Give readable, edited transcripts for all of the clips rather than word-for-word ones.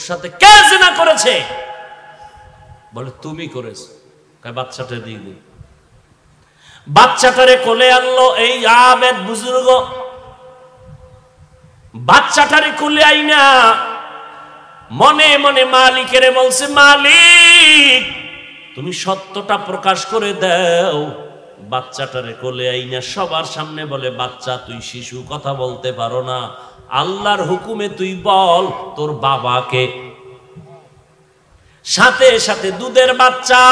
সাথে কে জিনা করেছে? বলে তুমি করেছো। বাচ্চাটা দিয়ে দিই। বাচ্চাটারে কোলে আনলো এই আবেদ বুজুর্গ। বাচ্চাটারে কোলে আইনা মনে মনে মালিকেরে বলছে, মালিক তুমি সত্যটা প্রকাশ করে দাও। বাচ্চাটারে কোলে আইনা সবার সামনে বলে, বাচ্চা তুই শিশু, কথা বলতে পারো না, আল্লাহর হুকুমে তুই বল তোর বাবাকে। সাথে সাথে দুধের বাচ্চা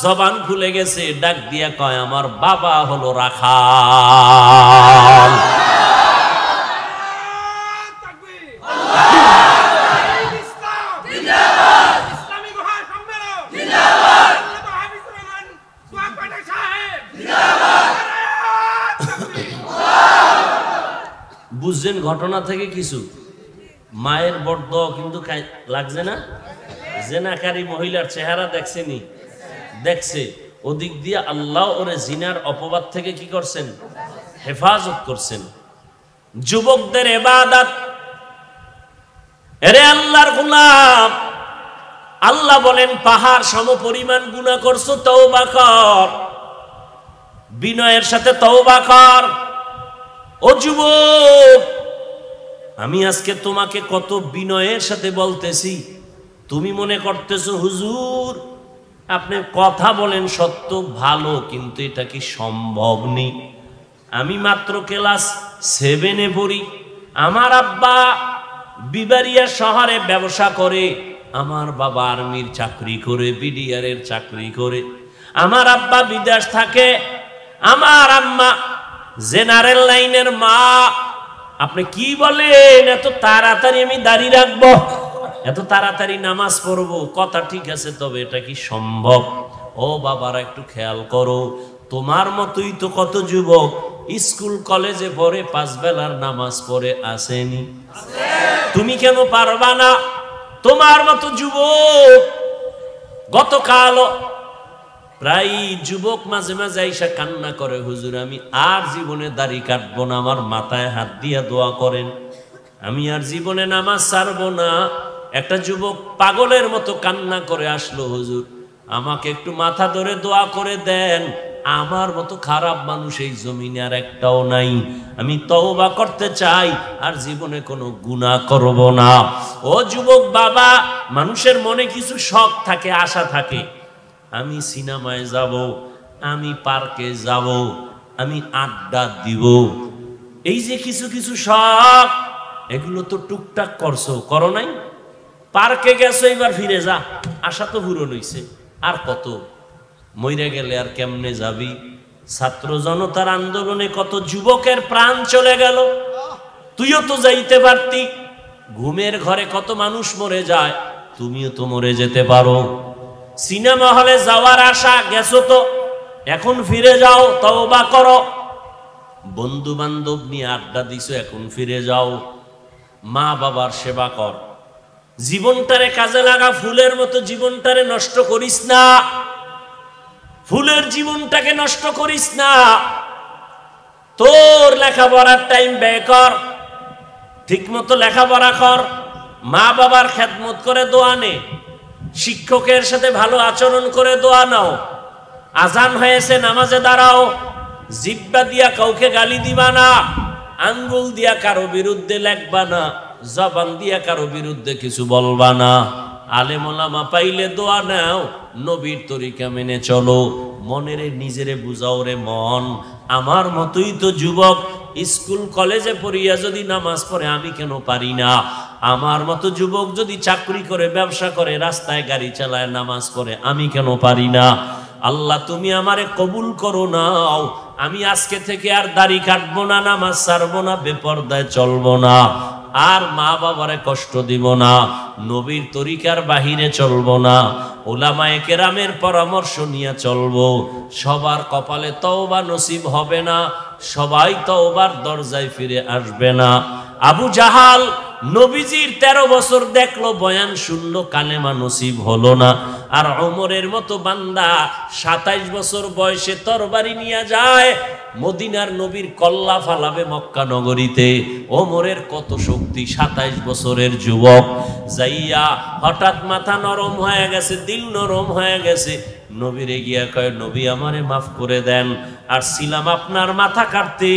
জবান খুলে গেছে, ডাক দিয়া কয়, আমার বাবা হলো রাখাল। বুঝছেন ঘটনা থেকে কিছু? মায়ের বড্ড কিন্তু লাগছে না? জেনাকারী মহিলার চেহারা দেখছেনি? দেখছে। ওদিক দিয়ে আল্লাহ ওরে জিনার অপবাদ থেকে কি করছেন? হেফাজত করছেন। যুবকদের ইবাদত, এরে আল্লাহর গোলাম, আল্লাহ বলেন পাহাড় সম পরিমাণ গুনাহ করছো, তওবা কর, বিনয়ের সাথে তওবা কর। ও যুবক, আমি আজকে তোমাকে কত বিনয়ের সাথে বলতেছি, তুমি মনে করতেছো হুজুর আপনি কথা বলেন সত্য ভালো, কিন্তু এটা কি সম্ভব নেই? আমি মাত্র ক্লাস 7-এ পড়ি, আমার আব্বা বিবারিয়া শহরে ব্যবসা করে, আমার বাবা আর্মির চাকরি করে, বিডিআরের চাকরি করে, আমার আব্বা বিদেশ থাকে, আমার আম্মা জেনারেল লাইনের মা। আপনি কি বলেন এত তাড়াতাড়ি আমি দাড়ি রাখবো, এত তাড়াতাড়ি নামাজ পড়বো? কথা ঠিক আছে, তবে এটা কি সম্ভব? ও বাবারা একটু খেয়াল করো, তোমার মতোই তো কত যুবক স্কুল কলেজে পড়ে 5 বেলার নামাজ পড়ে আসেনি। তুমি কেন পারবা না? তোমার মতো যুবক গতকাল প্রায় যুবক মাঝে মাঝে আইসা কান্না করে, হুজুর আমি আর জীবনে দাড়ি কাটবো না, আমার মাথায় হাত দিয়া দোয়া করেন, আমি আর জীবনে নামাজ ছাড়বো না। একটা যুবক পাগলের মতো কান্না করে আসলো, হুজুর আমাকে একটু মাথা ধরে দোয়া করে দেন, আমার মতো খারাপ মানুষ এই জমিনে আর একটাও নাই, আমি তওবা করতে চাই, আর জীবনে কোনো গুনাহ করব না। ও যুবক বাবা, মানুষের মনে কিছু শখ থাকে, আশা থাকে, আমি সিনেমায় যাব, আমি পার্কে যাব, আমি আড্ডা দিব, এই যে কিছু কিছু শখ, এগুলো তো টুকটাক করছো, করো নাই? পার্কে গেছো, এবার ফিরে যা, আশা তো পূরণ হইছে, আর কত? মইরা গেলে আর কেমনে যাবি? ছাত্র জনতার আন্দোলনে কত যুবকের প্রাণ চলে গেল, তুইও তো যাইতে পারতি। ঘুমের ঘরে কত মানুষ মরে যায়, তুমিও তো মরে যেতে পারো। সিনেমা হলে যাওয়ার আশা, গেছো তো, এখন ফিরে যাও, তওবা করো। বন্ধু বান্ধব নিয়ে আড্ডা দিছো, এখন ফিরে যাও। মা বাবার সেবা কর, জীবনটারে কাজে লাগা, ফুলের মতো জীবনটারে নষ্ট করিস না, ফুলের জীবনটাকে নষ্ট করিস না। তোর লেখাপড়ার টাইম ব্যয় কর, ঠিক মতো লেখাপড়া কর, মা বাবার খেদমত করে দোয়া নে, শিক্ষকের সাথে ভালো আচরণ করে দোয়া নাও, আজান হয়েছে নামাজে দাঁড়াও, জিহ্বা দিয়া কাউকে গালি দিবা না, আঙ্গুল দিয়া কারো বিরুদ্ধে লেখবা না, জবান দিয়া কারো বিরুদ্ধে কিছু বলবা না। আলেম ওলামা পাইলে দোয়া নাও, নবীর তরিকা মেনে চলো। মনেরে নিজেরে বুঝাও, রে মন আমার মতোই তো যুবক, স্কুল কলেজে পড়িয়া যদি নামাজ পড়ে আমি কেন পারি না? আমার মতো যুবক যদি চাকরি করে, ব্যবসা করে, রাস্তায় গাড়ি চালায়, নামাজ পড়ে, আমি কেন পারি না? আল্লাহ তুমি আমারে কবুল করো নাও, আমি আজকে থেকে আর দাড়ি কাটবো না, নামাজ ছাড়বো না, বেপরদায় চলবো না, আর মা বাবারে কষ্ট দিব না, নবীর তরিকার বাহিরে চলবো না, উলামায়ে কেরামের পরামর্শ নিয়ে চলবো। সবার কপালে তওবা নসিব হবে না, সবাই তওবার দরজায় ফিরে আসবে না। আবু জাহাল নবীজির 13 বছর দেখলো, বয়ান শুনলো, কালেমা নসিব হলো না। আর ওমরের মতো বান্দা 27 বছর বয়সে তরবারি নিয়ে যায় মদিনার নবীর কল্লা ফালাবে মক্কা নগরীতে। ওমরের কত শক্তি! 27 বছরের যুবক যাইয়া হঠাৎ মাথা নরম হয়ে গেছে, দিল নরম হয়ে গেছে। নবীরে গিয়া কয়, নবী আমারে মাফ করে দেন, আর ছিলাম আপনার মাথা কাটতে,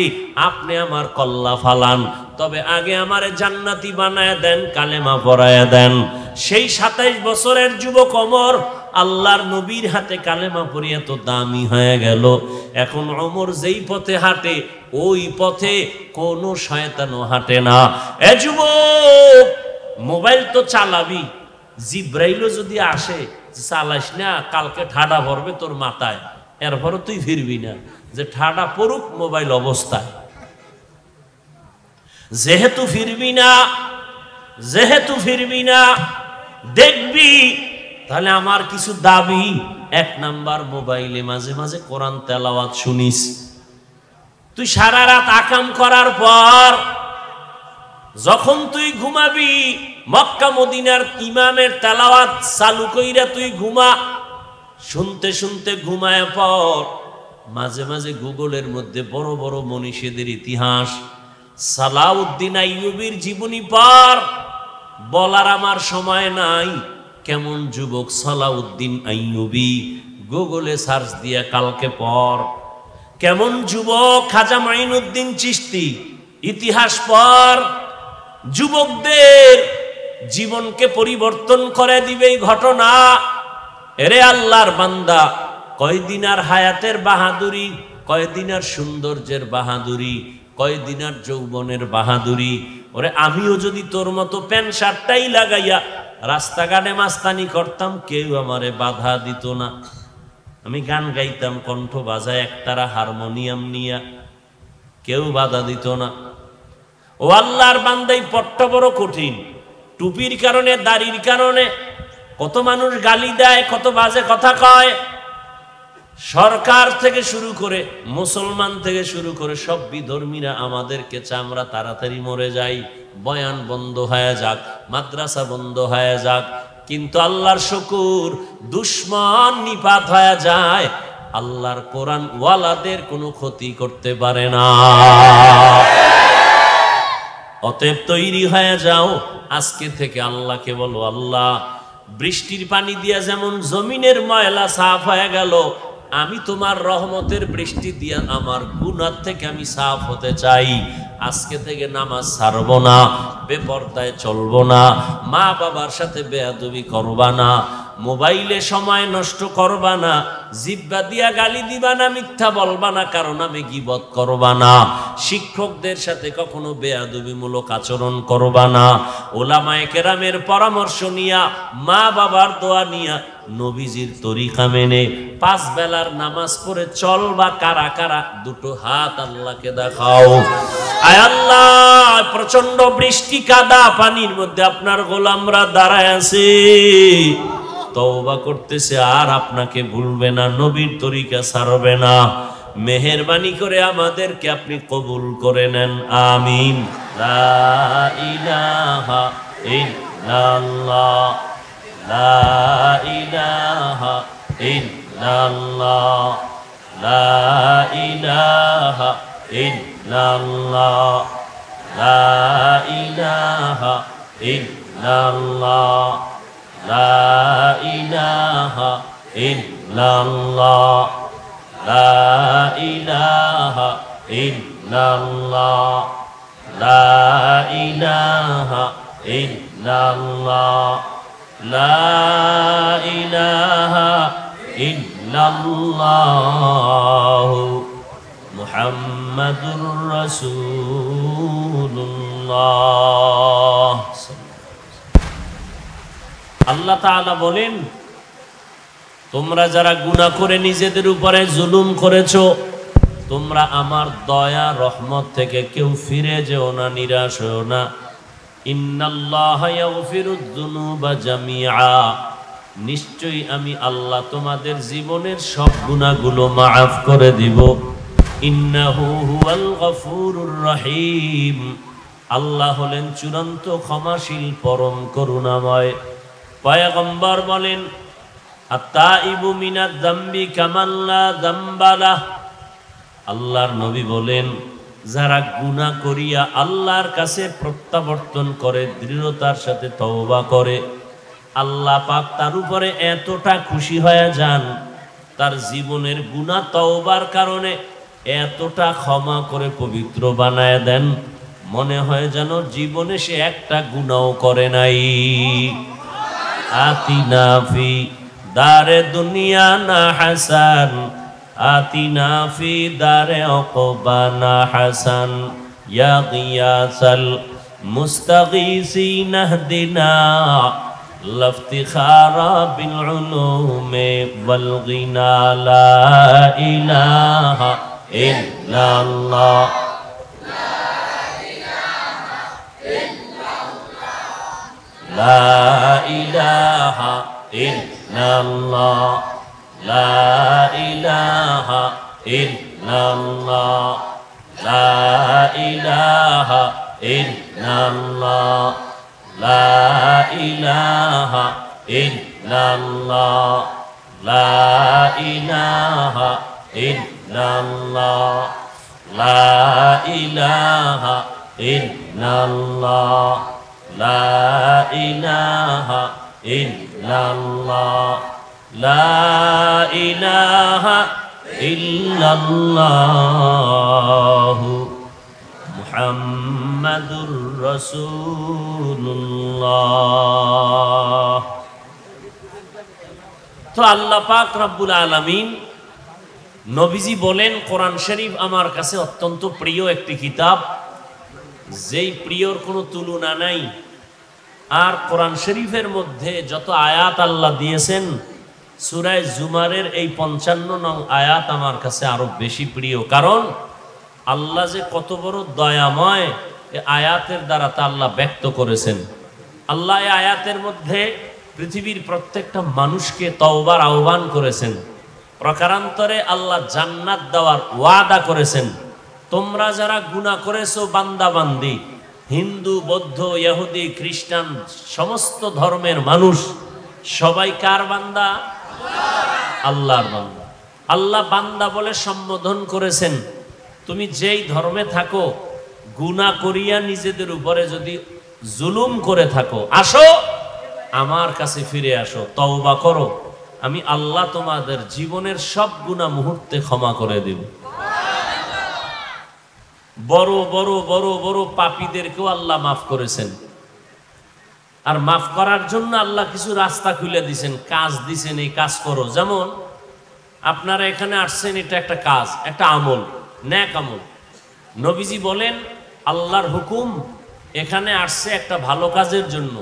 আপনি আমার কল্লা ফালান, তবে আগে আমারে জান্নাতি বানায় দেন, কালেমা পড়ায়া দেন। সেই 27 বছরের যুবক ওমর আল্লাহর নবীর হাতে কালেমা পড়িয়া তো দামি হয়ে গেল। এখন ওমর যেই পথে হাঁটে ওই পথে কোনো শয়তানও হাঁটে না। এ যুবক, মোবাইল তো চালাবি, জিব্রাইলও যদি আসে, চালাইস না, কালকে ঠাডা ভরবে তোর মাথায়, এরপরও তুই ফিরবি না, যে ঠাডা পড়ুক মোবাইল অবস্থায়। যেহেতু ফিরবি না দেখবি, তাহলে আমার কিছু দাবি। 1 নাম্বার, মোবাইলে মাঝে মাঝে কোরআন তেলাওয়াত শুনিস। তুই সারা রাত আকাম করার পর যখন তুই ঘুমাবি, মক্কা মদিনার ইমামের তেলাওয়াত চালু কইরা তুই ঘুমা। শুনতে শুনতে ঘুমায় পর মাঝে মাঝে গুগলের মধ্যে বড় বড় মনীষীদের ইতিহাস, সালাউদ্দিন আইয়ুবীর জীবনী পর। বলার আমার সময় নাই, কেমন যুবক সালাউদ্দিন আইয়ুবী, গুগলে সার্চ দিয়া কালকে পর। কেমন যুবক খাজা মাইনুদ্দিন চিশতি, ইতিহাস পর। যুবকদের জীবনকে পরিবর্তন করে দিবে এই ঘটনা। এরে আল্লাহর বান্দা, কয়দিনার হায়াতের বাহাদুরি, কয়দিনার সৌন্দর্যের বাহাদুরি, কয়দিনার যৌবনের বাহাদুরি। ওরে আমিও যদি তোর মতো প্যান্ট শার্টটাই লাগাইয়া রাস্তাঘাটে মাস্তানি করতাম, কেউ আমারে বাধা দিত না। আমি গান গাইতাম কণ্ঠ বাজায় একতারা হারমোনিয়াম নিয়া, কেউ বাধা দিত না। ও আল্লাহর বান্দাই পট্ট বড় কঠিন। টুপির কারণে, দাড়ির কারণে কত মানুষ গালি দেয়, কত বাজে কথা কয়। সরকার থেকে শুরু করে, মুসলমান থেকে শুরু করে সব বিধর্মীরা আমাদেরকে চায় আমরা তাড়াতাড়ি মরে যাই, বয়ান বন্ধ হয়ে যাক, মাদ্রাসা বন্ধ হয়ে যাক। কিন্তু আল্লাহর শুকুর, দুশ্মন নিপাত হয়ে যায়, আল্লাহর কোরআন ওয়ালাদের কোনো ক্ষতি করতে পারে না। অতএব তৈরি হয়ে যাও আজকে থেকে। আল্লাহকে বলো, আল্লাহ বৃষ্টির পানি দিয়া যেমন জমিনের ময়লা সাফ হয়ে গেল, আমি তোমার রহমতের বৃষ্টি দিয়া আমার গুনাহ থেকে আমি সাফ হতে চাই। আজকে থেকে নামাজ ছাড়বো না, বেপরদায় চলবো না, মা বাবার সাথে বেয়াদবি করবা না, মোবাইলে সময় নষ্ট করবা না, জিহ্বা দিয়া গালি দিবা না, মিথ্যা বলবা না, কারণ আমি গীবত করবা না, শিক্ষকদের সাথে কখনো বেয়াদবিমূলক আচরণ করবা না, ওলামায়ে কেরামের পরামর্শ নিয়া, মা বাবার দোয়া নিয়া, নবীজির তরিকা মেনে 5 বেলার নামাজ পড়ে চলবা। কারা কারা? দুটো হাত আল্লাহকে দেখাও। আয় আল্লাহ, প্রচন্ড বৃষ্টি কাদা পানির মধ্যে আপনার গোলামরা দাঁড়ায় আছে, তওবা করতেছে, আর আপনাকে ভুলবে না, নবীর তরিকা ছাড়বে না। মেহেরবানি করে আমাদেরকে আপনি কবুল করে নেন, আমিন। লা ইলাহা ইল্লাল্লাহ, লা ইলাহা ইল্লাল্লাহ, লা ইলাহা ইল্লাল্লাহ, লা ইলাহা ইল্লাল্লাহ, লা ইলাহা ইল্লাল্লাহ, লা ইলাহা ইল্লাল্লাহ, লা ইলাহা ইল্লাল্লাহ, লা ইলাহা ইল্লাল্লাহ, মুহাম্মাদুর রাসূলুল্লাহ। আল্লাহ তাআলা বলেন, তোমরা যারা গুনাহ করে নিজেদের উপরে জুলুম করেছো, তোমরা আমার দয়া রহমত থেকে কেউ ফিরে যেও না, নিরাশ হও না। ইন্নাল্লাহা ইয়াগফিরুয যুনুবা জামিআ, নিশ্চয়ই আমি আল্লাহ তোমাদের জীবনের সব গুনাহগুলো মাফ করে দিব। ইন্নাহু হুয়াল গফুরুর রহিম, আল্লাহ হলেন চূড়ান্ত ক্ষমাশীল, পরম করুণাময়। পয়গম্বর বলেন, আত-তাইবু মিনাজ যামবি কামান লা যামবা লাহ। আল্লাহর নবী বলেন, যারা গুনাহ করিয়া আল্লাহর কাছে প্রত্যাবর্তন করে, দৃঢ়তার সাথে তওবা করে, আল্লাহ পাক তার উপরে এতটা খুশি হয়ে যান, তার জীবনের গুনাহ তওবার কারণে এতটা ক্ষমা করে পবিত্র বানায় দেন, মনে হয় যেন জীবনে সে একটা গুনাহও করে নাই। আতিনা ফি দারে দুনিয়া না হাসান, আতিনা ফি দারে উকবা না হাসান, ইয়া গিয়াসাল মুস্তাগীসিন ইহদিনা লাফতিখারা বিল উলুমি ওয়াল গিনা, লা ইলাহা ইল্লাল্লাহ, লা ইলাহা ইল্লাল্লাহ, লা ইলাহা ইল্লাল্লাহ, লা ইলাহা ইল্লাল্লাহ, লা ইলাহা ইল্লাল্লাহ, লা ইলাহা ইল্লাল্লাহ, লা ইলাহা ইল্লাল্লাহ, লা ইলাহা ইল্লাল্লাহ, লা ইলাহা ইল্লাল্লাহ মুহাম্মাদুর রাসূলুল্লাহ। তো আল্লাহ পাক রব্বুল আলামিন, নবীজি বলেন, কোরআন শরীফ আমার কাছে অত্যন্ত প্রিয় একটি কিতাব, যেই প্রিয়র কোনো তুলনা নাই। আর কোরআন শরীফের মধ্যে যত আয়াত আল্লাহ দিয়েছেন, সূরা জুমারের এই 55 নং আয়াত আমার কাছে আরো বেশি প্রিয়, কারণ আল্লাহ যে কত বড় দয়াময় এই আয়াতের দ্বারা তা আল্লাহ ব্যক্ত করেছেন। আল্লাহ এই আয়াতের মধ্যে পৃথিবীর প্রত্যেকটা মানুষকে তওবার আহ্বান করেছেন। প্রকারান্তরে আল্লাহ জান্নাত দেওয়ার ওয়াদা করেছেন। তোমরা যারা গুনাহ করেছো বান্দা বান্দি, হিন্দু, বৌদ্ধ, ইহুদি, খ্রিস্টান, সমস্ত ধর্মের মানুষ সবাই কার বান্দা? আল্লাহর বান্দা। আল্লাহ বান্দা বলে সম্বোধন করেছেন। তুমি যেই ধর্মে থাকো, গুনাহ করিয়া নিজেদের উপরে যদি জুলুম করে থাকো, আসো আমার কাছে ফিরে আসো, তওবা করো, আমি আল্লাহ তোমাদের জীবনের সব গুনাহ মুহূর্তে ক্ষমা করে দেব। বড় বড় বড় বড় পাপীদেরকেও আল্লাহ মাফ করেছেন। আর মাফ করার জন্য আল্লাহ কিছু রাস্তা খুলে দিয়েছেন, কাজ দিয়েছেন, এই কাজ করো। যেমন আপনারা এখানে আসছেন, এটা একটা কাজ, একটা আমল, নেক আমল। নবীজি বলেন, আল্লাহর হুকুম, এখানে আসছে একটা ভালো কাজের জন্য,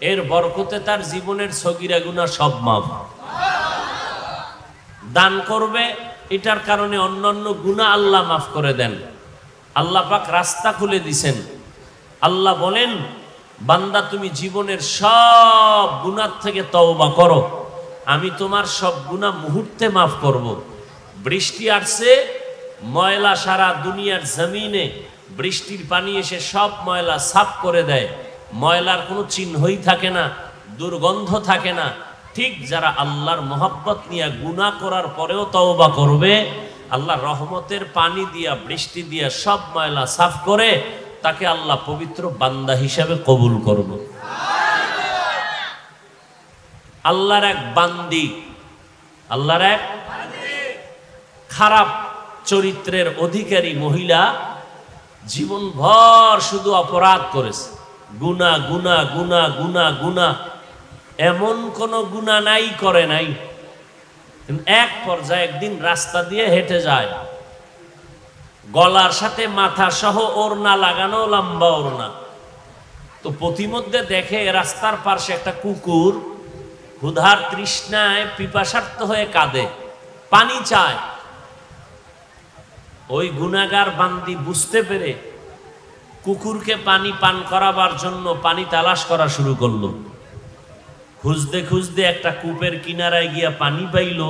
এর বরকতে তার জীবনের সগীরা গুনাহ সব মাফ। দান করবে, এটার কারণে অন্যান্য গুনাহ আল্লাহ মাফ করে দেন। আল্লাহ পাক রাস্তা খুলে দিছেন। আল্লাহ বলেন, বান্দা তুমি জীবনের সব গুনাহ থেকে তওবা করো, আমি তোমার সব গুনাহ মুহূর্তে মাফ করব। বৃষ্টি আসছে, ময়লা সারা দুনিয়ার জমিনে, বৃষ্টির পানি এসে সব ময়লা সাফ করে দেয়, ময়লার কোনো চিহ্নই থাকে না, দুর্গন্ধ থাকে না। ঠিক যারা আল্লাহর মহব্বত নিয়ে গুনাহ করার পরেও তওবা করবে, আল্লাহ রহমতের পানি দিয়া, বৃষ্টি দিয়া সব ময়লা সাফ করে তাকে আল্লাহ পবিত্র বান্দা হিসাবে কবুল করব। আল্লাহর এক বান্দি, আল্লাহর এক খারাপ চরিত্রের অধিকারী মহিলা জীবনভর শুধু অপরাধ করেছে, গুনাহ গুনাহ গুনাহ গুনাহ গুনাহ, এমন কোন গুনাহ নাই করে নাই। এক পর্যায়ে একদিন রাস্তা দিয়ে হেঁটে যায়, গলার সাথে মাথা সহ ওড়না লাগানো, লম্বা ওড়না। তো পথিমধ্যে দেখে রাস্তার পাশে একটা কুকুর ক্ষুধার তৃষ্ণায় পিপাসার্ত হয়ে কাঁদে, পানি চায়। ওই গুনাহগার বান্দি বুঝতে পেরে কুকুরকে পানি পান করাবার জন্য পানি তালাশ করা শুরু করলো। খুঁজতে খুঁজতে একটা কূপের কিনারায় গিয়া পানি পাইল,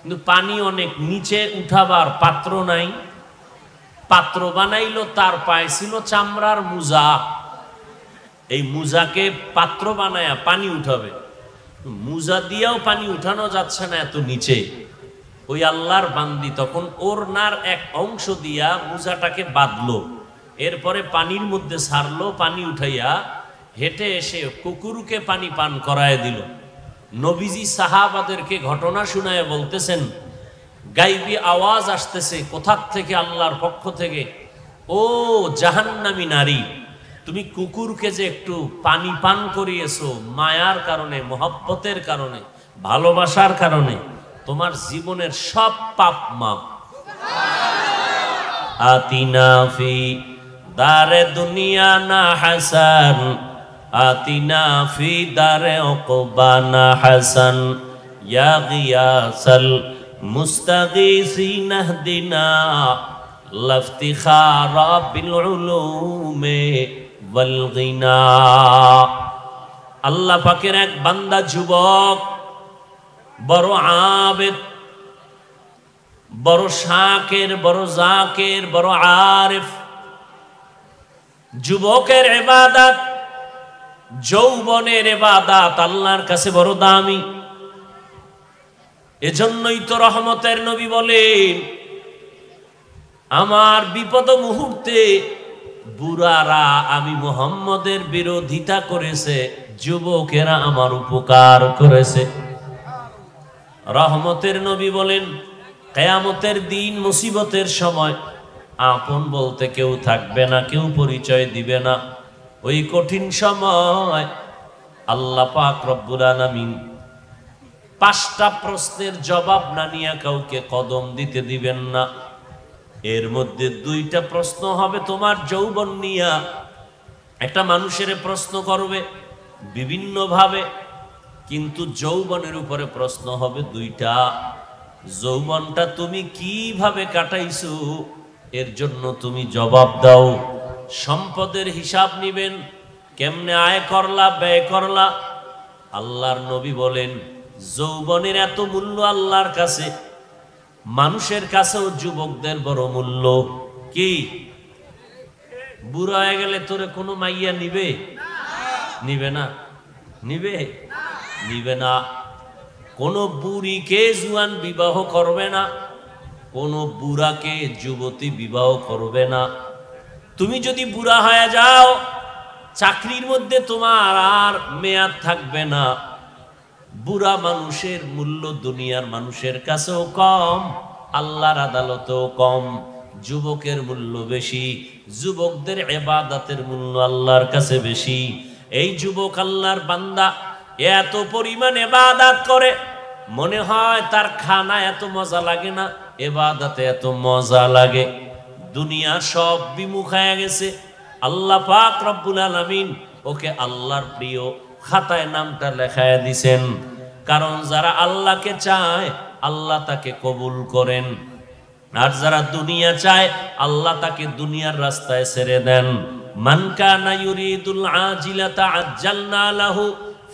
কিন্তু পানি অনেক নিচে, উঠাবার পাত্র নাই। পাত্র বানাইলো, তার পায়ে ছিল চামড়ার মোজা। এই মোজাকে পাত্র বানায়া পানি উঠাবে, মুজা দিয়েও পানি উঠানো যাচ্ছে না এত নিচে। ওই আল্লাহর বান্দি তখন ওড়নার এক অংশ দিয়া মুজাটাকে বাঁধলো, এরপরে পানির মধ্যে ছাড়লো, পানি উঠাইয়া হেঁটে এসে কুকুরকে পানি পান করায় দিল। নবীজি সাহাবাদেরকে ঘটনা শুনায় বলতেছেন, গাইবি আওয়াজ আসতেছে কোথার থেকে? আল্লাহর পক্ষ থেকে। ও জাহান্নামী নারী, তুমি কুকুরকে যে একটু পানি পান করিয়েছো মায়ার কারণে, মোহব্বতের কারণে, ভালোবাসার কারণে, তোমার জীবনের সব পাপ মাপ। আতিনা ফি দারে দুনিয়া না হাসান, আতিনা ফি দারে উকবা না হাসান, ইয়া গিয়াসাল মুস্তাগীসিন ইহদিনা লাফতিখারা বিল উলুমে ওয়াল গিনা। আল্লাহ পাকের এক বান্দা যুবক, বড় আবেদ, বড় শাকের, বড় জাকের, বড় আরিফ। যুবকের ইবাদত, যৌবনের ইবাদত আল্লাহর কাছে বড় দামি। এজন্যই তো রহমতের নবী বলেন, আমার বিপদ মুহূর্তে বুড়ারা আমি মুহাম্মদের বিরোধিতা করেছে, যুবকেরা আমার উপকার করেছে। রহমতের নবী বলেন, কিয়ামতের দিন মুসিবতের সময় আপন বলতে কেউ থাকবে না, কেউ পরিচয় দিবে না। ওই কঠিন সময় আল্লাহ পাক রব্বুল আলামিন 5টা প্রশ্নের জবাব না নিয়ে কাউকে কদম দিতে দিবেন না। এর মধ্যে 2টা প্রশ্ন হবে তোমার যৌবন নিয়া। একটা মানুষের প্রশ্ন করবে বিভিন্ন ভাবে, কিন্তু যৌবনের উপরে প্রশ্ন হবে 2টা। যৌবনটা তুমি কিভাবে কাটাইছো এর জন্য তুমি জবাব দাও। সম্পদের হিসাব নিবেন, কেমনে আয় করলা, ব্যয় করলা। আল্লাহর নবী বলেন, যৌবনের এত মূল্য আল্লাহর কাছে, মানুষের কাছেও যুবকদের বড় মূল্য। কি বুড়া হয়ে গেলে তোরে কোনো মাইয়া নিবে? নিবে না। নিবে? নিবে না। কোনো বুড়িকে জুয়ান বিবাহ করবে না, কোনো বুড়াকে যুবতী বিবাহ করবে না। তুমি যদি বুড়া হয়ে যাও, চাকরির মধ্যে তোমার আর মেয়াদ থাকবে না। বুড়া মানুষের মূল্য দুনিয়ার মানুষের কাছেও কম, আল্লাহর আদালতেও কম। যুবকের মূল্য বেশি, যুবকদের ইবাদতের মূল্য আল্লাহর কাছে বেশি। এই যুবক আল্লাহর বান্দা এত পরিমাণ ইবাদত করে, মনে হয় তার খানা এত মজা লাগে না, ইবাদতে এত মজা লাগে। দুনিয়া সব বিমুখ হয়ে গেছে। আল্লাহ পাক রব্বুল আলামিন ওকে আল্লাহর প্রিয় খাতায় নামটা লেখায় দিছেন। কারণ যারা আল্লাহকে চায় আল্লাহ তাকে কবুল করেন, আর যারা দুনিয়া চায় আল্লাহ তাকে দুনিয়ার রাস্তায় ছেড়ে দেন। মান কানা ইউরিদুল আজিলাতা আজ্জালনা লাহু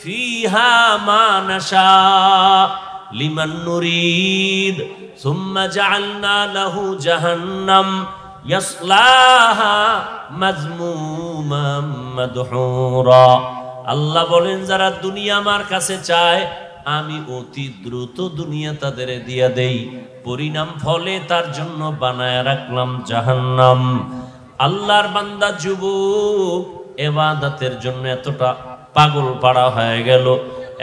ফিহা মা নাশা লিমান নুরিদ সুম্মা জাআলনা লাহু জাহান্নাম ইয়াসলাহা মাযমুমান মাদহুরা। আল্লাহ বলেন, যারা দুনিয়া আমার কাছে চায় আমি অতি দ্রুত দুনিয়া তাদের দিয়া দেই, পরিণাম ফলে তার জন্য বানায় রাখলাম জাহান্নাম। আল্লাহর বান্দা যুবক ইবাদতের জন্য এতটা পাগল পাড়া হয়ে গেল,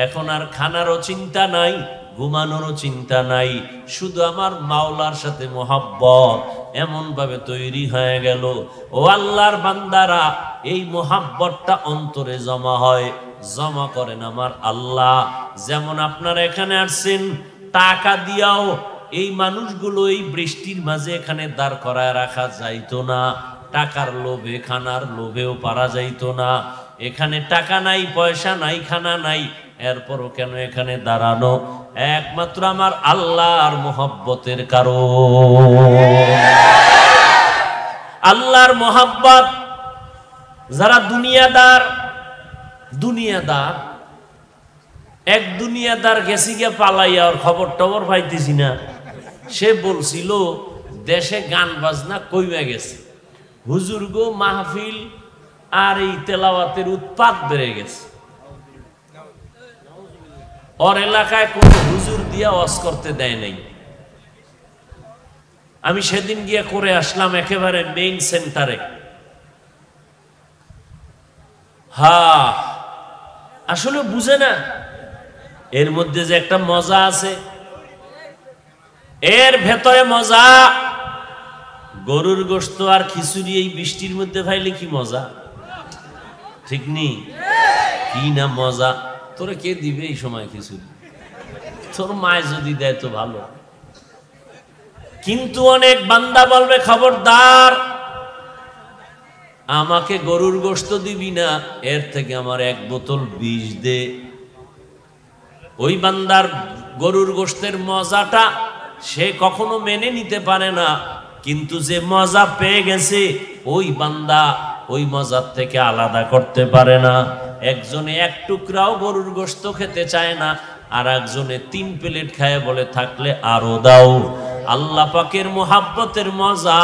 এখন আর খানারও চিন্তা নাই, ঘুমানোরও চিন্তা নাই, শুধু আমার মাওলার সাথে মোহাব্বত এমন ভাবে তৈরি হয়ে গেল। ও আল্লাহর বান্দারা, এই মোহাব্বতটা অন্তরে জমা হয়, জমা করেন আমার আল্লাহ। যেমন আপনারা এখানে আসছেন টাকা দিয়াও, এই মানুষগুলো এই বৃষ্টির মাঝে এখানে দাঁড় করায় রাখা যাইতো না, টাকার লোভে, খানার লোভেও পারা যাইতো না। এখানে টাকা নাই, পয়সা নাই, খানা নাই, এরপরও কেন এখানে দাঁড়ানো? একমাত্র আমার আল্লাহর মোহাব্বতের কারণ। আল্লাহর মোহাব্বত। যারা দুনিয়াদার, দুনিয়াদার এক দুনিয়াদার গেছি গিয়া পালাইয়া, ওর খবর টবর পাইতেছি না। সে বলছিল দেশে গান বাজনা কইমা গেছে, হুজুর গো মাহফিল আর এই তেলাওয়াতের উৎপাত বেড়ে গেছে। ওর এলাকায় কোনো হুজুর দিয়া ওয়াজ করতে দেয় নাই। আমি সেদিন গিয়ে করে আসলাম একেবারে মেইন সেন্টারে। হ্যাঁ, আসলে বুঝে না এর মধ্যে যে একটা মজা আছে, এর ভেতরে মজা। গরুর গোশত আর খিচুড়ি এই বৃষ্টির মধ্যে খাইলে কি মজা, ঠিক নেই? কি না মজা। তোরে কে দিবে এই সময় খিচুড়ি? তোর মায় যদি দেয় তো ভালো। কিন্তু অনেক বান্দা বলবে খবরদার, আমাকে গরুর গোশত দিবি না, এর থেকে আমার এক বোতল বিষ দে। ওই বান্দার গরুর গোশতের মজাটা সে কখনো মেনে নিতে পারে না, কিন্তু যে মজা পেয়ে গেছে ওই বান্দা ওই মজার থেকে আলাদা করতে পারে না। একজনে এক টুকরাও গরুর গোশত খেতে চায় না, আর একজনে 3 প্লেট খায় বলে থাকলে আরো দাও। আল্লাহ পাকের মোহাব্বতের মজা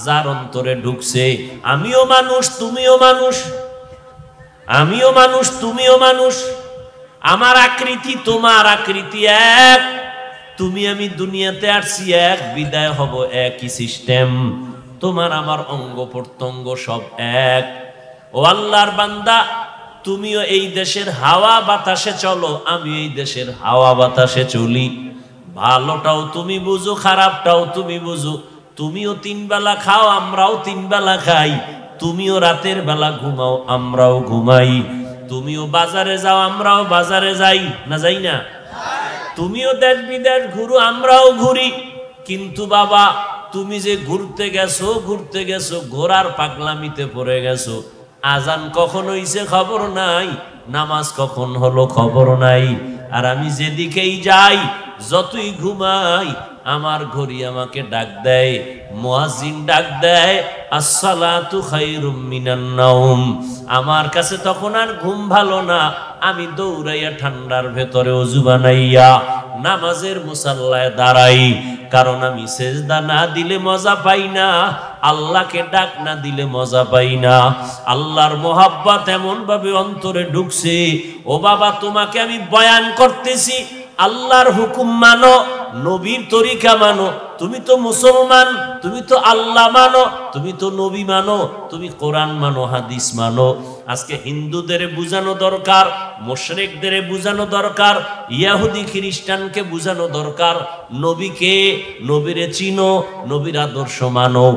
যার অন্তরে ঢুকছে, আমিও মানুষ তুমিও মানুষ, আমিও মানুষ তুমিও মানুষ, আমার আকৃতি তোমার আকৃতি এক, তুমি আমি দুনিয়াতে আসছি এক, বিদায় হব একই সিস্টেম, তোমার আমার অঙ্গ প্রত্যঙ্গ সব এক। ও আল্লাহর বান্দা, তুমিও এই দেশের হাওয়া বাতাসে চলো, আমি এই দেশের হাওয়া বাতাসে চলি। ভালোটাও তুমি বুঝো, খারাপটাও তুমি বুঝো। তুমিও 3 বেলা খাও, আমরাও 3 বেলা খাই। তুমিও রাতের বেলা ঘুমাও, আমরাও ঘুমাই। তুমিও বাজারে যাও, আমরাও বাজারে যাই, না যাই না? তুমিও দেশ বিদেশ ঘুরো, আমরাও ঘুরি। কিন্তু বাবা, তুমি যে ঘুরতে গেছো ঘোড়ার পাগলামিতে পড়ে গেছো। আজান কখন হইছে খবর নাই, নামাজ কখন হলো খবর নাই। আর আমি যেদিকেই যাই, যতই ঘুমাই, আমার ঘড়ি আমাকে ডাক দেয়, মুয়াজ্জিন ডাক দেয়, আসসালাতু খায়রুম মিনান নাওম। আমার কাছে তখন আর ঘুম ভালো না, আমি দৌড়াইয়া ঠান্ডার ভেতরে ওযু বানাইয়া নামাজের মুসাল্লায় দাঁড়াই। কারণ আমি সেজদা না দিলে মজা পাই না, আল্লাহকে ডাক না দিলে মজা পাই না। আল্লাহর মোহাব্বত এমন ভাবে অন্তরে ঢুকছে। ও বাবা, তোমাকে আমি বয়ান করতেছি, আল্লাহর হুকুম মানো, নবীর তরিকা মানো। তুমি তো মুসলমান, তুমি তো আল্লাহ মানো, তুমি তো নবী মানো, তুমি কোরআন মানো, হাদিস মানো। আজকে হিন্দুদের বুঝানো দরকার, মুশরিকদের বুঝানো দরকার, ইহুদি খ্রিস্টানকে বুঝানো দরকার, নবীকে, নবীরে চিনো, নবীর আদর্শ মানো।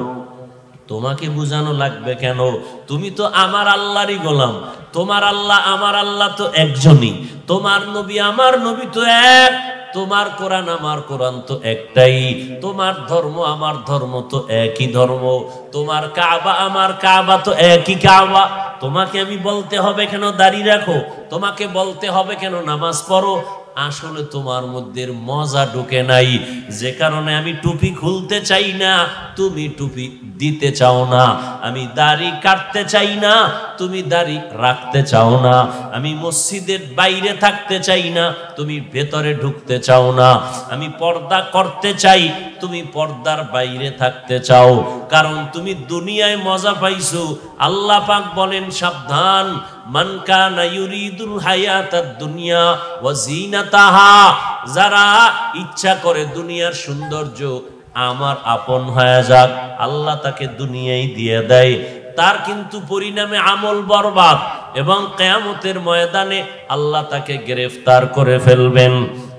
তোমাকে বুঝানো লাগবে কেন? তুমি তো আমার আল্লাহরই গোলাম। তোমার আল্লাহ আমার আল্লাহ তো একজনই, তোমার নবী আমার নবী তো এক, তোমার কোরআন আমার কোরআন তো একটাই, তোমার ধর্ম আমার ধর্ম তো একই ধর্ম, তোমার কাবা আমার কাবা তো একই কাবা। তোমাকে আমি বলতে হবে কেন দাড়ি রাখো? তোমাকে বলতে হবে কেন নামাজ পড়ো? আসলে তোমার মধ্যে মজা ঢুকে নাই, যে কারণে আমি টুপি খুলতে চাই না, তুমি টুপি দিতে চাও না। আমি দাড়ি কাটতে চাই না, তুমি দাড়ি রাখতে চাও না। আমি মসজিদের বাইরে থাকতে চাই না, তুমি ভেতরে ঢুকতে চাও না। আমি পর্দা করতে চাই, তুমি পর্দার বাইরে থাকতে চাও। কারণ তুমি দুনিয়ায় মজা পাইছো। আল্লাহ পাক বলেন, সাবধান, মান কানা ইউরিদুল হায়াতাদ দুনিয়া ওয়া জিনাতাহা, যারা ইচ্ছা করে দুনিয়ার সৌন্দর্য আমার আপন হয়ে যাক, আল্লাহ তাকে দুনিয়ায় দিয়ে দেয়। তার কিন্তু পরিণামে আমল বরবাদ, এবং কিয়ামতের ময়দানে আল্লাহ তাকে গ্রেফতার করে ফেলবেন।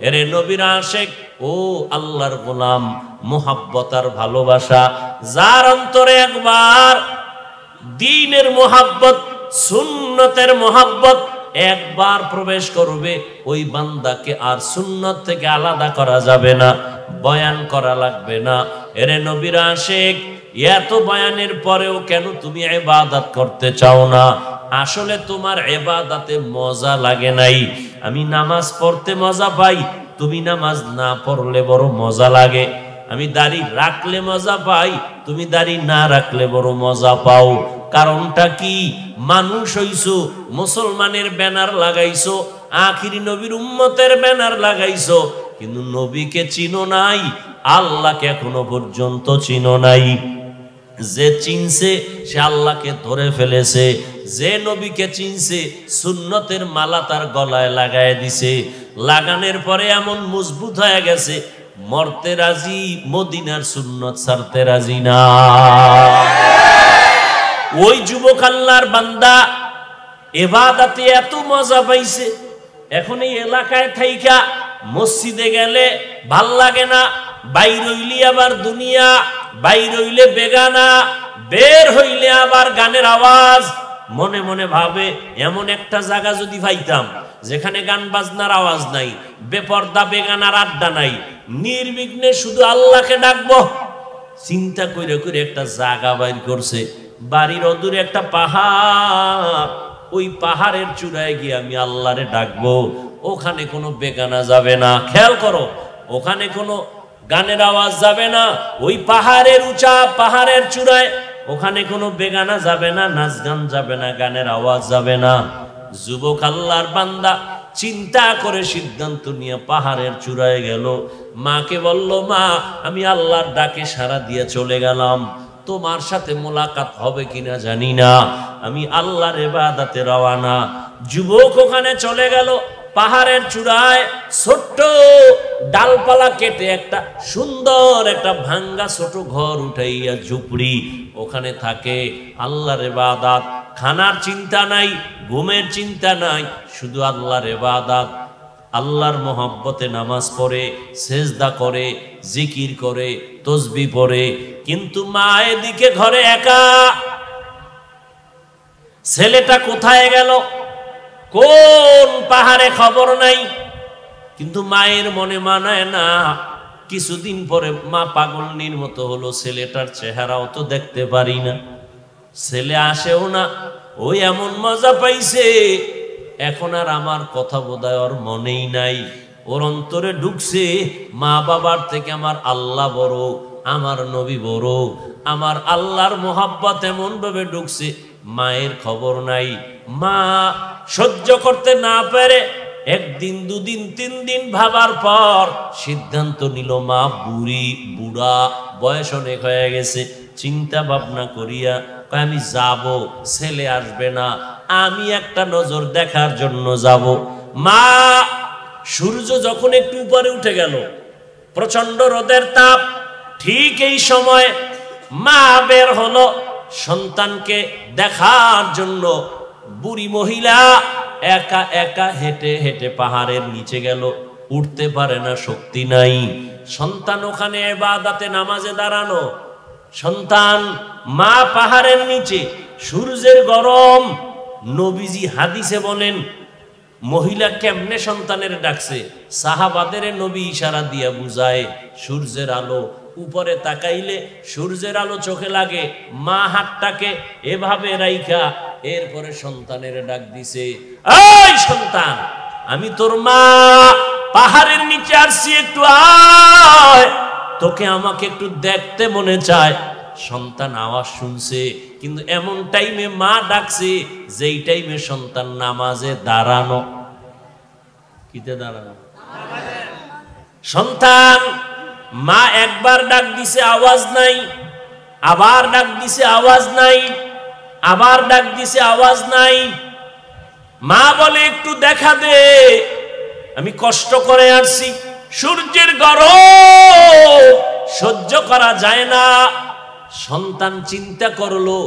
এরে নবীর আশিক, ও আল্লাহর গোলাম, মুহাব্বত আর ভালোবাসা যার অন্তরে একবার দ্বীনের মুহাব্বত, সুন্নতের মুহাব্বত একবার প্রবেশ করবে, ওই বান্দাকে আর সুন্নত থেকে আলাদা করা যাবে না, বয়ান করা লাগবে না। এরে নবীর আশিক, এত বয়ানের পরেও কেন তুমি ইবাদত করতে চাও না? আসলে তোমার ইবাদতে মজা লাগে নাই। আমি নামাজ পড়তে মজা পাই, তুমি নামাজ না পড়লে বড় মজা লাগে। আমি দাড়ি রাখলে মজা পাই, তুমি দাড়ি না রাখলে বড় মজা পাও। কারণটা কি? মানুষ হইছো, মুসলমানের ব্যানার লাগাইছো, আখিরি নবীর উম্মতের ব্যানার লাগাইছো, কিন্তু নবীকে চিনো নাই, আল্লাহকে এখনো পর্যন্ত চিনো নাই। যে চিনছে সে আল্লাহকে ধরে ফেলেছে, যে নবীকে চিনছে সুন্নতের মালা তার গলায় লাগায় দিছে। লাগানোর পরে এমন মজবুত হয়ে গেছে, মরতে রাজি, মদিনার সুন্নত ছাড়তে রাজি না। ওই যুবক আল্লাহর বান্দা ইবাদতে এত মজা পাইছে, এখন এই এলাকায় থাইকা মসজিদে গেলে ভাল লাগে না, বাইর হইলে আবার দুনিয়া, বাইর হইলে বেগানা, বের হইলে আবার গানের আওয়াজ। মনে মনে ভাবে এমন একটা জায়গা যদি পাইতাম যেখানে গান বাজনার আওয়াজ নাই, বেপর্দা বেগানার আড্ডা নাই, নির্বিঘ্নে শুধু আল্লাহকে ডাকবো। চিন্তা করে করে একটা জায়গা বাইর করছে, বাড়ির অদূরে একটা পাহাড়, ওই পাহাড়ের চূড়ায় গিয়ে আমি আল্লাহরে ডাকবো। ওখানে কোনো বেগানা যাবে না, খেয়াল করো, ওখানে কোনো গানের আওয়াজ যাবে না। ওই পাহাড়ের উঁচা, পাহাড়ের চূড়ায়, ওখানে কোনো বেগানা যাবে না, নাচ গান যাবে না, গানের আওয়াজ যাবে না। যুবক আল্লাহর বান্দা চিন্তা করে সিদ্ধান্ত নিয়ে পাহাড়ের চূড়ায় গেল। মাকে বলল, মা আমি আল্লাহর ডাকে সাড়া দিয়ে চলে গেলাম, তোমার সাথে মোলাকাত হবে কিনা জানি না, আমি আল্লাহর ইবাদতে রওয়ানা। যুবক ওখানে চলে গেল, পাহাড়ের চূড়ায় ছোট্ট ডালপালা কেটে একটা সুন্দর একটা ভাঙ্গা ছোট ঘর উঠাইয়া ঝুপড়ি, ওখানে থাকে, আল্লাহর ইবাদত, খানার চিন্তা নাই, ঘুমের চিন্তা নাই, শুধু আল্লাহর ইবাদত, আল্লাহর মহব্বতে নামাজ পড়ে, সেজদা করে, জিকির করে, তসবিহ পড়ে। কিন্তু মা এদিকে ঘরে একা। ছেলেটা কোথায় গেল, কোন পাহাড়ে খবর নাই। কিন্তু মায়ের মনে মানায় না। কিছুদিন পরে মা পাগলনির মতো হলো, ছেলেটার চেহারাও তো দেখতে পারি না, ছেলে আসেও না। ওই এমন মজা পাইছে, এখন আর আমার কথা বোধহয় ওর মনেই নাই। ওর অন্তরে ঢুকছে মা বাবার থেকে আমার আল্লাহ বড়, আমার নবী বড়, আমার আল্লাহর মোহাব্বত এমন ভাবে ঢুকছে, মায়ের খবর নাই। মা সহ্য করতে না পারে একদিন, দুদিন, 3 দিন ভাবার পর সিদ্ধান্ত নিল, মা বুড়ি, বুড়া, বয়স অনেক হয়ে গেছে। চিন্তা ভাবনা করিয়া আমি যাব, ছেলে আসবে না, আমি একটা নজর দেখার জন্য যাব। মা সূর্য যখন একটু উপরে উঠে গেল, প্রচন্ড রোদের তাপ, ঠিক এই সময় মা বের হলো সন্তানকে দেখার জন্য। বুড়ি মহিলা একা একা হেঁটে হেঁটে পাহাড়ের নিচে গেল, উঠতে পারে না, শক্তি নাই। সন্তান ওখানে ইবাদতে নামাজে দাঁড়ানো, সন্তান, মা পাহাড়ের নিচে, সূর্যের গরম। নবীজি হাদিসে বলেন, মহিলা কেমনে সন্তানের ডাকছে, সাহাবাদের নবী ইশারা দিয়া বুঝায়, সূর্যের আলো, উপরে তাকাইলে সূর্যের আলো চোখে লাগে, মা হাতটাকে এভাবে রাইখা এরপরে সন্তানের ডাক দিছে, এই সন্তান, আমি তোর মা, পাহাড়ের নিচে আসছি, একটু আয়, তোকে আমাকে একটু দেখতে মনে চায়। সন্তান আওয়াজ শুনছে, কিন্তু এমন টাইমে মা ডাকছে যেই টাইমে সন্তান নামাজে দাঁড়ানো। কিতে দাঁড়ানো? সন্তান, মা একবার ডাক দিছে, আওয়াজ নাই, আবার ডাক দিছে, আওয়াজ নাই, আবার ডাক দিছে, আওয়াজ নাই। মা বলে, একটু দেখা দে, আমি কষ্ট করে আসছি, সূর্যের গরম সহ্য করা যায় না। সন্তান চিন্তা করলো,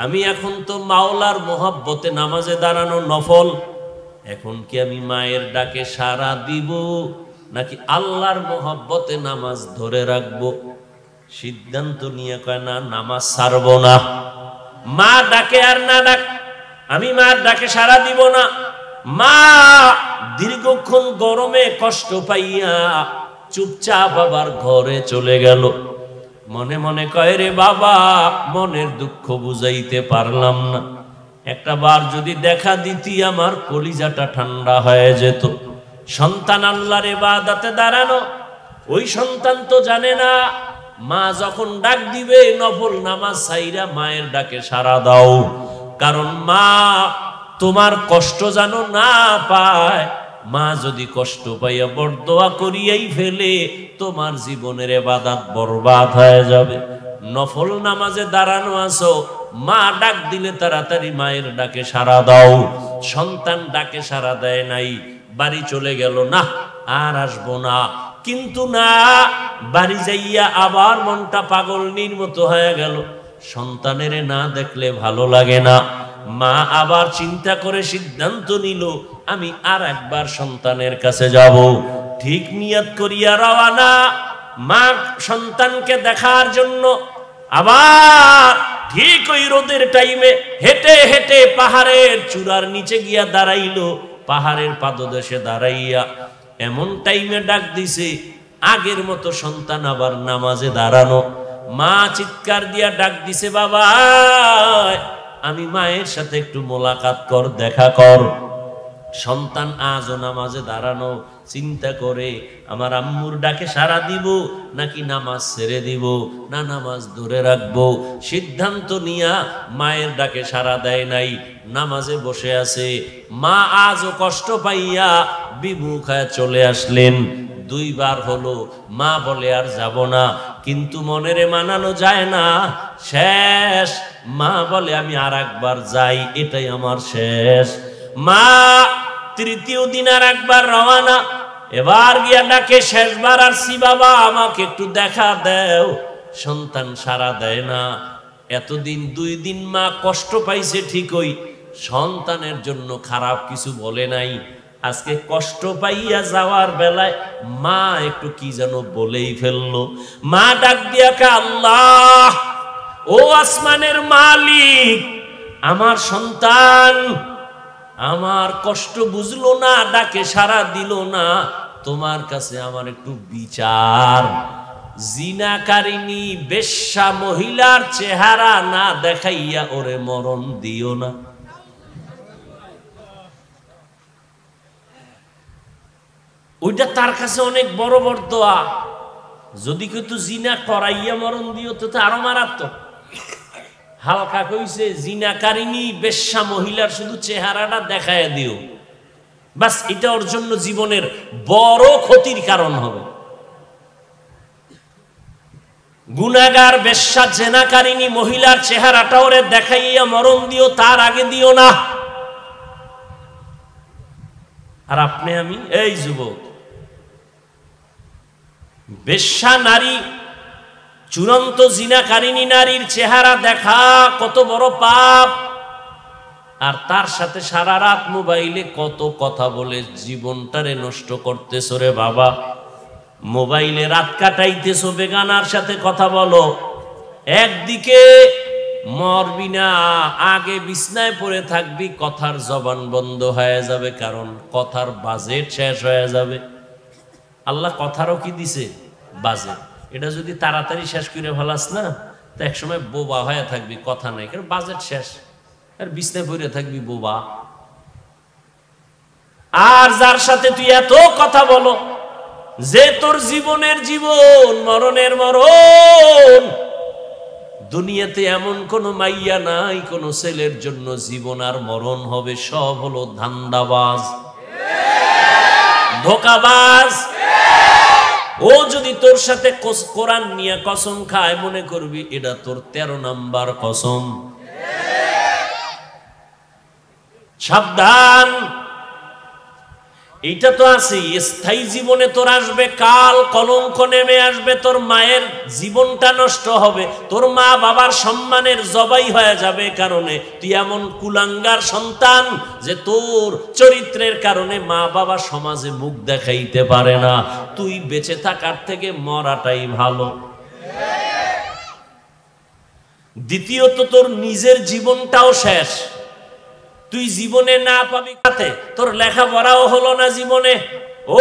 আমি এখন তো মাওলার মোহাব্বতে নামাজে দাঁড়ানো নফল, এখন কি আমি মায়ের ডাকে সাড়া দিব নাকি আল্লাহর মোহাব্বতে নামাজ ধরে রাখবো? সিদ্ধান্ত নিয়ে কয়, না, নামাজ ছাড়বো না। মা ডাকে আর না ডাক, আমি মার ডাকে সাড়া দিব না। মা দীর্ঘক্ষণ গরমে কষ্ট পাইয়া চুপচাপ আবার ঘরে চলে গেল। মনে মনে কয়, রে বাবা, মনের দুঃখ বুঝাইতে পারলাম না, একটা বার যদি দেখা দিতি আমার কলিজাটা ঠান্ডা হয়ে যেত। সন্তান আল্লাহর ইবাদতে দাঁড়ানো, ওই সন্তান তো জানে না মা যখন ডাক দিবে নফল নামাজ ছাইরা মায়ের ডাকে সাড়া দাও, কারণ মা তোমার কষ্ট জানো না পায়। মা যদি কষ্ট পাইয়া বরদোয়া করিয়াই ফেলে, তোমার জীবনের ইবাদত বরবাদ হয়ে যাবে। নফল নামাজে দাঁড়ানো আছো, মা ডাক দিলে তাড়াতাড়ি মায়ের ডাকে সাড়া দাও। সন্তান ডাকে সাড়া দেয় নাই, বাড়ি চলে গেল, না আর আসবো না। কিন্তু না, বাড়ি যাইয়া আবার মনটা পাগলনির মতো হয়ে গেল। সন্তানের না দেখলে ভালো লাগে না। মা আবার চিন্তা করে সিদ্ধান্ত নিল, আমি আর একবার সন্তানের কাছে যাব। ঠিক নিয়ত করিয়া রওয়ানা, মা সন্তানকে দেখার জন্য। আবার ঠিক ওই রোদের টাইমে হেঁটে হেঁটে পাহাড়ের চূড়ার নিচে গিয়া দাঁড়াইল। পাহাড়ের পাদদেশে দাঁড়াইয়া এমন টাইমে ডাক দিছে, আগের মতো সন্তান আবার নামাজে দাঁড়ানো। মা চিৎকার দিয়া ডাক দিছে, বাবা আমি মায়ের সাথে একটু মোলাকাত কর, দেখা কর। সন্তান আজও নামাজে দাঁড়ানো, চিন্তা করে আমার আম্মুর ডাকে সাড়া দিব নাকি নামাজ ছেড়ে দিব, না নামাজ ধরে রাখবো। সিদ্ধান্ত নিয়া মায়ের ডাকে সাড়া দেয় নাই, নামাজে বসে আছে। মা আজও কষ্ট পাইয়া বিমুখ হয়ে চলে আসলেন। দুইবার হলো, মা বলে আর যাব না, কিন্তু মনেরে মানানো যায় না। শেষ মা বলে আমি আর একবার যাই, এটাই আমার শেষ। মা তৃতীয় দিন আর একবার রওয়ানা। এবার গিয়া ডাকে, শেষবার আসছি বাবা আমাকে একটু দেখা দেও। সন্তান সাড়া দেয় না। এতদিন 2 দিন মা কষ্ট পাইছে ঠিকই, সন্তানের জন্য খারাপ কিছু বলে নাই। আজকে কষ্ট পাইয়া যাওয়ার বেলায় মা একটু কি যেন বলেই ফেললো। মা ডাক দিয়া কে, আল্লাহ ও আসমানের মালিক, আমার সন্তান আমার কষ্ট বুঝলো না, ডাকে সাড়া দিল না, তোমার কাছে আমার একটু বিচার। জিনাকারিনী বেশ্যা মহিলার চেহারা না দেখাইয়া ওরে মরণ দিও না। ওইটা তার কাছে অনেক বড় বড় দোয়া। যদি কিন্তু জিনা করাইয়া মরণ দিও তো আরো মারাত্মক। হালকা কইছে জিনাকারিনী বেশ্যা মহিলার শুধু চেহারাটা দেখায় দিও, বাস এটা ওর জন্য জীবনের বড় ক্ষতির কারণ হবে। গুনাহগার বেশ্যা জেনাকারিনী মহিলার চেহারাটা ওরে দেখাইয়া মরণ দিও, তার আগে দিও না। আর আপনি আমি এই যুবক, বেশ্যা নারী, চূড়ান্ত জিনাকারিনী নারীর চেহারা দেখা কত বড় পাপ। আর তার সাথে সারা রাত মোবাইলে কত কথা বলে জীবনটারে নষ্ট করতেছো রে বাবা। মোবাইলে রাত কাটাইতেছো, বেগানার সাথে কথা বলো। একদিকে মরবি না, আগে বিছনায় পড়ে থাকবি, কথার জবান বন্ধ হয়ে যাবে, কারণ কথার বাজেট শেষ হয়ে যাবে। আল্লাহ কথারও কি দিছে? বাজেট। এটা যদি তাড়াতাড়ি শেষ করে ফেলাস না, তো একসময় বোবা হয়ে থাকবি, কথা নাই, কারণ বাজেট শেষ। আর বিছনায় পড়ে থাকবি বোবা। আর যার সাথে তুই এত কথা বলো যে তোর জীবনের জীবন, মরণের মরণ, দুনিয়াতে এমন কোন মাইয়া নাই কোন ছেলের জন্য জীবন আর মরণ হবে, সব হলো ধান্দাবাজ, ধোকাবাজ। ও যদি তোর সাথে কোরআন নিয়ে কসম খায়, মনে করবি এটা তোর 13 নাম্বার কসম। সাবধান, এইটা তো আছে স্থায়ী জীবনে তোর আসবে কাল, কলঙ্ক নেমে আসবে, তোর মায়ের জীবনটা নষ্ট হবে, তোর মা বাবার সম্মানের জবাই হয়ে যাবে, কারণে তুই এমন কুলাঙ্গার সন্তান যে তোর চরিত্রের কারণে মা বাবা সমাজে মুখ দেখাইতে পারে না। তুই বেঁচে থাকার থেকে মরাটাই ভালো। দ্বিতীয়ত তোর নিজের জীবনটাও শেষ, তুই জীবনে না পাবি খাতে, তোর লেখাপড়াও হলো না জীবনে।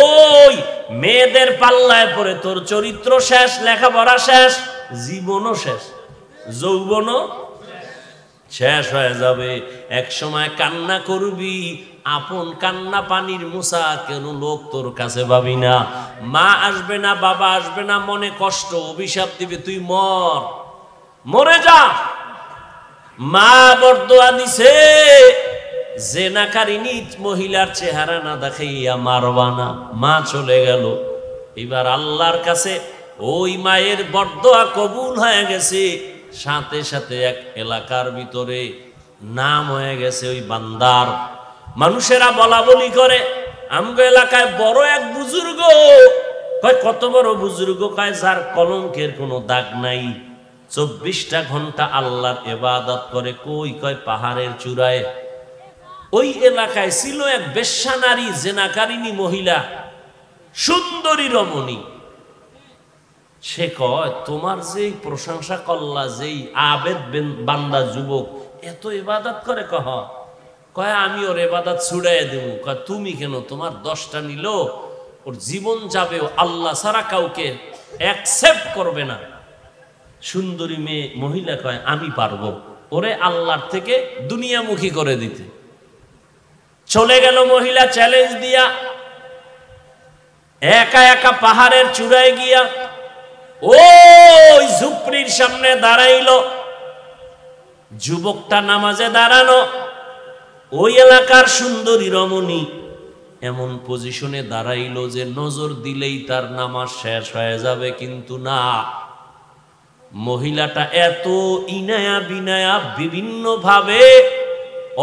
ওই মেয়েদের পাল্লায় পড়ে তোর চরিত্র শেষ, লেখাপড়া শেষ, জীবনও শেষ, যৌবনও শেষ হয়ে যাবে। এক সময় কান্না করবি, আপন কান্না পানির মুসা, কেন লোক তোর কাছে পাবি না। মা আসবে না, বাবা আসবে না, মনে কষ্ট, অভিশাপ দিবে, তুই মরে যা। মা বরদোয়া দিছে, জেনাকারিনী মহিলার চেহারা না দেখাইয়া মারবা না। মা চলে গেল। এবার আল্লাহর কাছে ওই মায়ের বরদোয়া কবুল হয়ে গেছে। সাথে সাথে এক এলাকার ভিতরে নাম হয়ে গেছে ওই বান্দার। মানুষেরা বলা বলি করে, আমগো এলাকায় বড় এক বুজুর্গ, কয় কত বড় বুজুর্গ, কয় যার কলঙ্কের কোনো দাগ নাই, 24টা ঘন্টা আল্লাহর ইবাদত করে। কই? কয় পাহাড়ের চূড়ায়। ওই এলাকায় ছিল এক বেশ্যা নারী, জেনাকারিনী মহিলা, সুন্দরী রমণী। সে কয় তোমার যেই প্রশংসা করলা, যেই আবেদ বান্দা যুবক এত ইবাদত করে, কয় আমি ওর ইবাদত ছুড়াই দেব। কয় তুমি কেন? তোমার 10টা নিল, ওর জীবন যাবে, আল্লাহ ছাড়া কাউকে অ্যাকসেপ্ট করবে না। সুন্দরী মেয়ে মহিলা কয় আমি পারবো ওরে আল্লাহর থেকে দুনিয়ামুখী করে দিতে। চলে গেল মহিলা চ্যালেঞ্জ দিয়া, একা একা পাহাড়ের চূড়ায় গিয়া ওই ঝুপড়ির সামনে দাঁড়াইল। যুবকটা নামাজে দাঁড়ানো, ওই এলাকার সুন্দরী রমণী এমন পজিশনে দাঁড়াইল যে নজর দিলেই তার নামাজ শেষ হয়ে যাবে, কিন্তু না, মহিলাটা এত ইনায়া বিনায়া বিভিন্ন ভাবে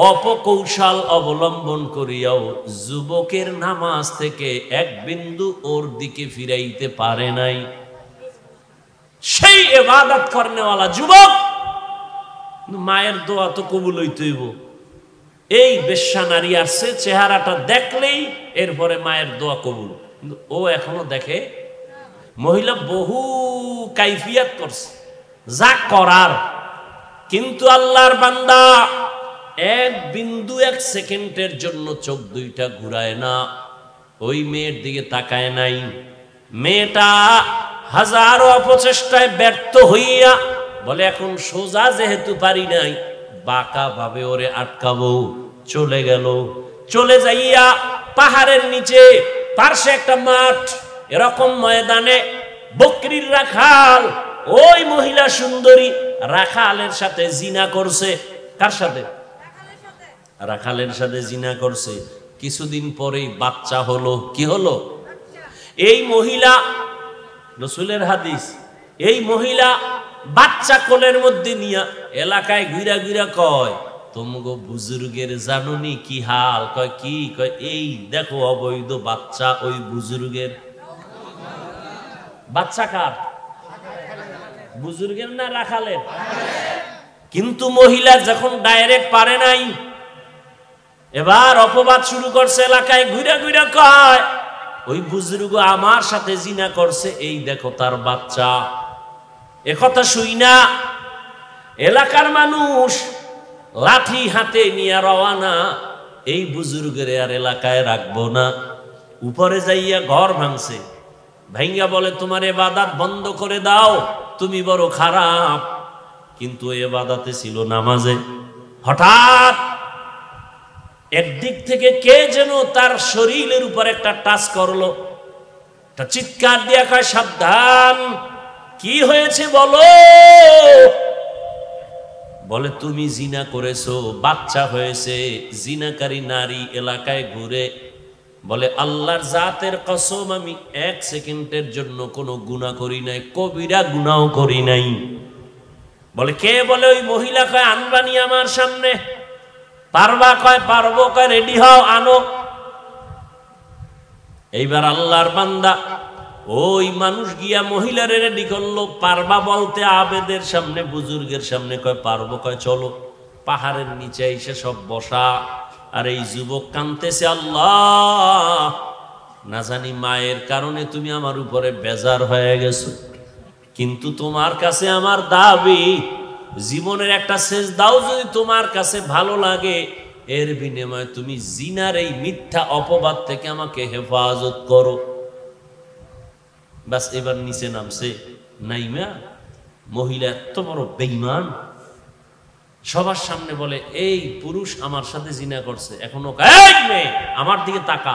অপকৌশল অবলম্বন করিয়াও যুবকের নামাজ থেকে এক বিন্দু ওর দিকে ফিরাইতে পারে নাই। সেই ইবাদত করনেওয়ালা যুবক, মায়ের দোয়া তো কবুল হইতেইব। এই বেশ্যা নারী আসছে, চেহারাটা দেখলেই এরপরে মায়ের দোয়া কবুল, কিন্তু ও এখনো দেখে। মহিলা বহু কাইফিয়াত করছে যা করার, কিন্তু আল্লাহর বান্দা এক বিন্দু এক সেকেন্ডের জন্য চোখ দুইটা ঘুরায় না, ওই মেয়ের দিকে তাকায় নাই। মেয়েটা হাজারো অপচেষ্টায় ব্যর্থ হইয়া বলে এখন সোজা যেহেতু পারি নাই, বাঁকা ভাবে ওরে আটকাবো। চলে গেল। চলে যাইয়া পাহাড়ের নিচে পার্শ্বে একটা মাঠ, এরকম ময়দানে বকরির রাখাল ওই মহিলা সুন্দরী রাখালের সাথে জিনা করছে। কার সাথে? রাখালের সাথে জিনা করছে। কিছুদিন পরেই বাচ্চা হলো। কি হলো? এই মহিলা, রাসূলের হাদিস, এই মহিলা বাচ্চা কোলের মধ্যে নিয়া এলাকায় ঘুরা ঘুরা কয় তোমগো বুজুর্গের জানুনি কি হাল? কয় কি? কয় এই দেখো অবৈধ বাচ্চা ওই বুজুর্গের। বাচ্চা কার? বুজুর্গের না রাখালের? কিন্তু মহিলা যখন ডাইরেক্ট পারে নাই, এবার অপবাদ শুরু করছে। এলাকায় ঘুরা ঘুরা কয় ওই বুজুর্গ আমার সাথে জিনা করছে, এই দেখো তার বাচ্চা। একথা শুই না এলাকার মানুষ লাঠি হাতে নিয়ে রওয়ানা। এই বুজুর্গের আর এলাকায় রাখবো না। উপরে যাইয়া ঘর ভাঙছে, ভাইঙ্গা বলে তোমার ইবাদত বন্ধ করে দাও, তুমি বড় খারাপ। কিন্তু ইবাদতে ছিল নামাজে। হঠাৎ একদিক থেকে কে যেন তার শরীরের উপর একটা টাচ করলো, একটা চিৎকার দিয়া কয় সাবধান, কি হয়েছে বলো? বলে তুমি জিনা করেছো, বাচ্চা হয়েছে। জিনাকারী নারী এলাকায় ঘুরে বলে আল্লাহর জাতের কসম আমি এক সেকেন্ডের জন্য কোনো গুনাহ করি নাই, কবিরা গুনাহ করি নাই। বলে কে? বলে ওই মহিলা। কয় আনবানি আমার সামনে। পারবা? কয় পারবো। কয় রেডি হও, আনো। এইবার আল্লাহর বান্দা ওই মানুষ গিয়া মহিলারে রেডি করলো। পারবা বলতে আবেদের সামনে, বুজুর্গের সামনে। কয় পারবো। কয় চলো। পাহাড়ের নিচে এসে সব বসা। আর এই যুবক কাঁদতেছে, আল্লাহ না জানি মায়ের কারণে তুমি আমার উপরে বেজার হয়ে গেছো, কিন্তু তোমার কাছে আমার দাবি জীবনের একটা শেষ দাও যদি তোমার কাছে ভালো লাগে, এর বিনিময়ে তুমি জিনার এই মিথ্যা অপবাদ থেকে আমাকে হেফাজত করো। বাস এবার নিচে নামছে। নাইমা মহিলা এত বড় বেঈমান, সবার সামনে বলে এই পুরুষ আমার সাথে জিনা করছে। এখনো আমার দিকে তাকা।